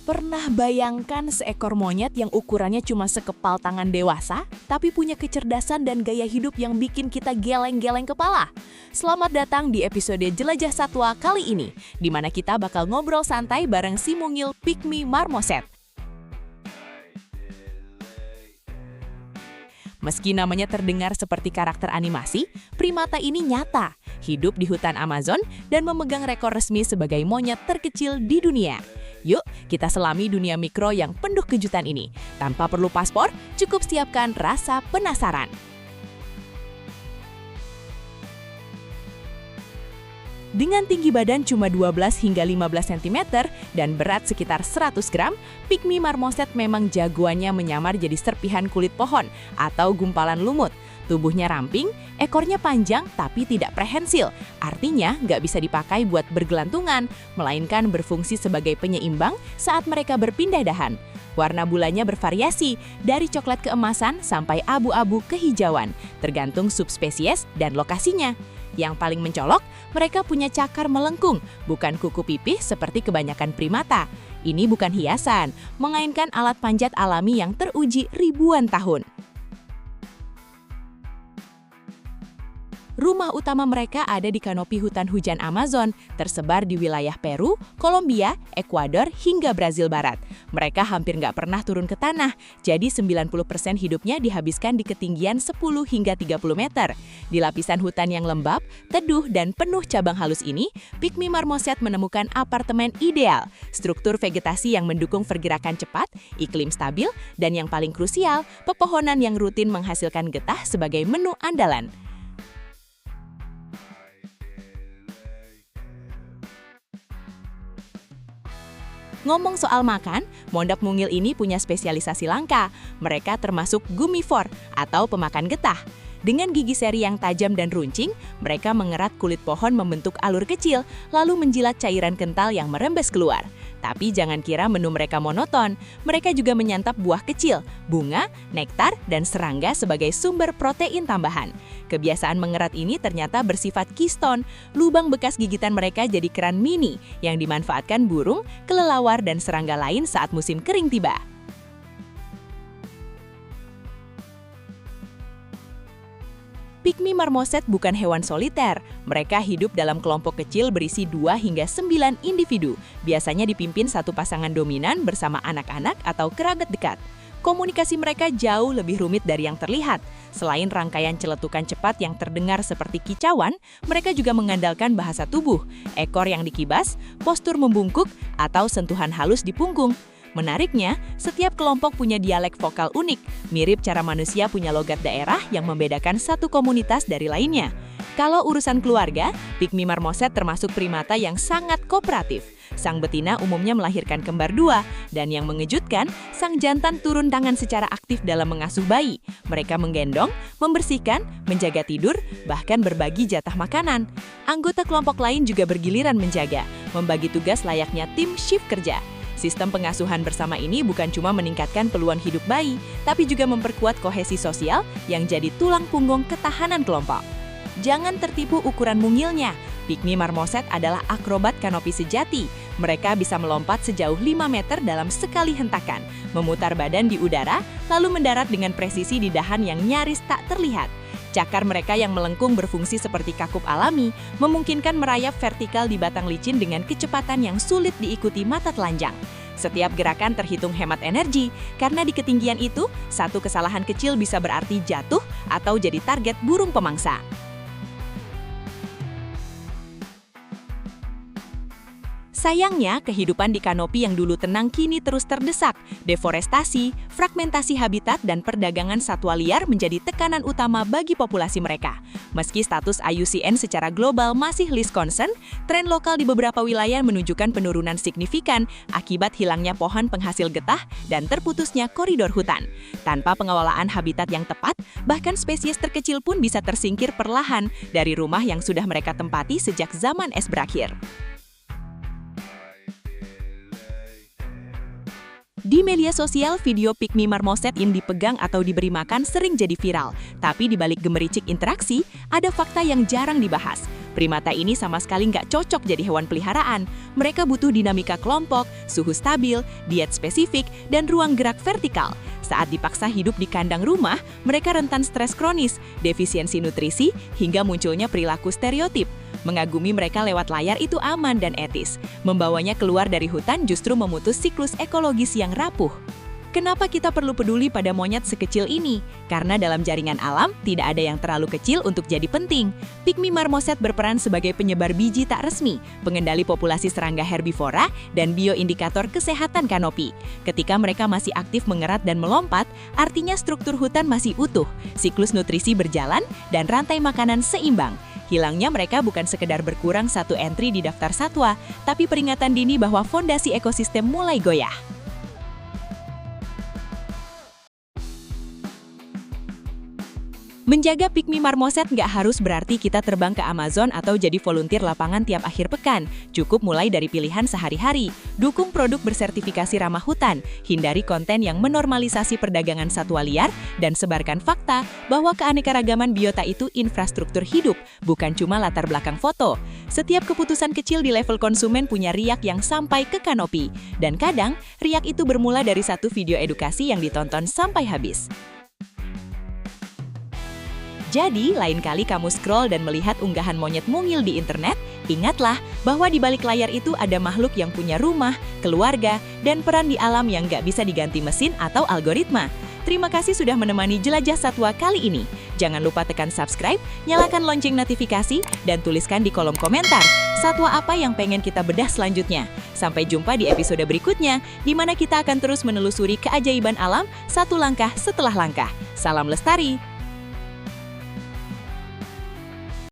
Pernah bayangkan seekor monyet yang ukurannya cuma sekepal tangan dewasa, tapi punya kecerdasan dan gaya hidup yang bikin kita geleng-geleng kepala? Selamat datang di episode Jelajah Satwa kali ini, di mana kita bakal ngobrol santai bareng si mungil Pygmy marmoset. Meski namanya terdengar seperti karakter animasi, primata ini nyata, hidup di hutan Amazon dan memegang rekor resmi sebagai monyet terkecil di dunia. Yuk, kita selami dunia mikro yang penuh kejutan ini. Tanpa perlu paspor, cukup siapkan rasa penasaran. Dengan tinggi badan cuma 12 hingga 15 cm dan berat sekitar 100 gram, Pygmy marmoset memang jagoannya menyamar jadi serpihan kulit pohon atau gumpalan lumut. Tubuhnya ramping, ekornya panjang tapi tidak prehensil, artinya nggak bisa dipakai buat bergelantungan, melainkan berfungsi sebagai penyeimbang saat mereka berpindah dahan. Warna bulanya bervariasi, dari coklat keemasan sampai abu-abu kehijauan, tergantung subspesies dan lokasinya. Yang paling mencolok, mereka punya cakar melengkung, bukan kuku pipih seperti kebanyakan primata. Ini bukan hiasan, melainkan alat panjat alami yang teruji ribuan tahun. Rumah utama mereka ada di kanopi hutan hujan Amazon, tersebar di wilayah Peru, Kolombia, Ekuador, hingga Brazil Barat. Mereka hampir nggak pernah turun ke tanah, jadi 90% hidupnya dihabiskan di ketinggian 10 hingga 30 meter. Di lapisan hutan yang lembab, teduh, dan penuh cabang halus ini, Pygmy marmoset menemukan apartemen ideal, struktur vegetasi yang mendukung pergerakan cepat, iklim stabil, dan yang paling krusial, pepohonan yang rutin menghasilkan getah sebagai menu andalan. Ngomong soal makan, mondok mungil ini punya spesialisasi langka. Mereka termasuk gumivore atau pemakan getah. Dengan gigi seri yang tajam dan runcing, mereka mengerat kulit pohon membentuk alur kecil, lalu menjilat cairan kental yang merembes keluar. Tapi jangan kira menu mereka monoton. Mereka juga menyantap buah kecil, bunga, nektar, dan serangga sebagai sumber protein tambahan. Kebiasaan mengerat ini ternyata bersifat keystone. Lubang bekas gigitan mereka jadi keran mini yang dimanfaatkan burung, kelelawar, dan serangga lain saat musim kering tiba. Pygmy marmoset bukan hewan soliter. Mereka hidup dalam kelompok kecil berisi 2 hingga 9 individu. Biasanya dipimpin satu pasangan dominan bersama anak-anak atau kerabat dekat. Komunikasi mereka jauh lebih rumit dari yang terlihat. Selain rangkaian celetukan cepat yang terdengar seperti kicauan, mereka juga mengandalkan bahasa tubuh, ekor yang dikibas, postur membungkuk, atau sentuhan halus di punggung. Menariknya, setiap kelompok punya dialek vokal unik, mirip cara manusia punya logat daerah yang membedakan satu komunitas dari lainnya. Kalau urusan keluarga, Pygmy marmoset termasuk primata yang sangat kooperatif. Sang betina umumnya melahirkan kembar 2, dan yang mengejutkan, sang jantan turun tangan secara aktif dalam mengasuh bayi. Mereka menggendong, membersihkan, menjaga tidur, bahkan berbagi jatah makanan. Anggota kelompok lain juga bergiliran menjaga, membagi tugas layaknya tim shift kerja. Sistem pengasuhan bersama ini bukan cuma meningkatkan peluang hidup bayi, tapi juga memperkuat kohesi sosial yang jadi tulang punggung ketahanan kelompok. Jangan tertipu ukuran mungilnya. Pygmy marmoset adalah akrobat kanopi sejati. Mereka bisa melompat sejauh 5 meter dalam sekali hentakan, memutar badan di udara, lalu mendarat dengan presisi di dahan yang nyaris tak terlihat. Cakar mereka yang melengkung berfungsi seperti kakup alami, memungkinkan merayap vertikal di batang licin dengan kecepatan yang sulit diikuti mata telanjang. Setiap gerakan terhitung hemat energi, karena di ketinggian itu, satu kesalahan kecil bisa berarti jatuh atau jadi target burung pemangsa. Sayangnya, kehidupan di kanopi yang dulu tenang kini terus terdesak. Deforestasi, fragmentasi habitat, dan perdagangan satwa liar menjadi tekanan utama bagi populasi mereka. Meski status IUCN secara global masih least concern, tren lokal di beberapa wilayah menunjukkan penurunan signifikan akibat hilangnya pohon penghasil getah dan terputusnya koridor hutan. Tanpa pengelolaan habitat yang tepat, bahkan spesies terkecil pun bisa tersingkir perlahan dari rumah yang sudah mereka tempati sejak zaman es berakhir. Di media sosial, video pygmy marmoset yang dipegang atau diberi makan sering jadi viral. Tapi di balik gemericik interaksi, ada fakta yang jarang dibahas. Primata ini sama sekali nggak cocok jadi hewan peliharaan. Mereka butuh dinamika kelompok, suhu stabil, diet spesifik, dan ruang gerak vertikal. Saat dipaksa hidup di kandang rumah, mereka rentan stres kronis, defisiensi nutrisi, hingga munculnya perilaku stereotip. Mengagumi mereka lewat layar itu aman dan etis. Membawanya keluar dari hutan justru memutus siklus ekologis yang rapuh. Kenapa kita perlu peduli pada monyet sekecil ini? Karena dalam jaringan alam, tidak ada yang terlalu kecil untuk jadi penting. Pygmy marmoset berperan sebagai penyebar biji tak resmi, pengendali populasi serangga herbivora, dan bioindikator kesehatan kanopi. Ketika mereka masih aktif mengerat dan melompat, artinya struktur hutan masih utuh, siklus nutrisi berjalan, dan rantai makanan seimbang. Hilangnya mereka bukan sekedar berkurang satu entry di daftar satwa, tapi peringatan dini bahwa fondasi ekosistem mulai goyah. Menjaga pygmy marmoset nggak harus berarti kita terbang ke Amazon atau jadi volunteer lapangan tiap akhir pekan. Cukup mulai dari pilihan sehari-hari. Dukung produk bersertifikasi ramah hutan, hindari konten yang menormalisasi perdagangan satwa liar, dan sebarkan fakta bahwa keanekaragaman biota itu infrastruktur hidup, bukan cuma latar belakang foto. Setiap keputusan kecil di level konsumen punya riak yang sampai ke kanopi. Dan kadang, riak itu bermula dari satu video edukasi yang ditonton sampai habis. Jadi, lain kali kamu scroll dan melihat unggahan monyet mungil di internet, ingatlah bahwa di balik layar itu ada makhluk yang punya rumah, keluarga, dan peran di alam yang nggak bisa diganti mesin atau algoritma. Terima kasih sudah menemani Jelajah Satwa kali ini. Jangan lupa tekan subscribe, nyalakan lonceng notifikasi, dan tuliskan di kolom komentar satwa apa yang pengen kita bedah selanjutnya. Sampai jumpa di episode berikutnya, di mana kita akan terus menelusuri keajaiban alam satu langkah setelah langkah. Salam lestari!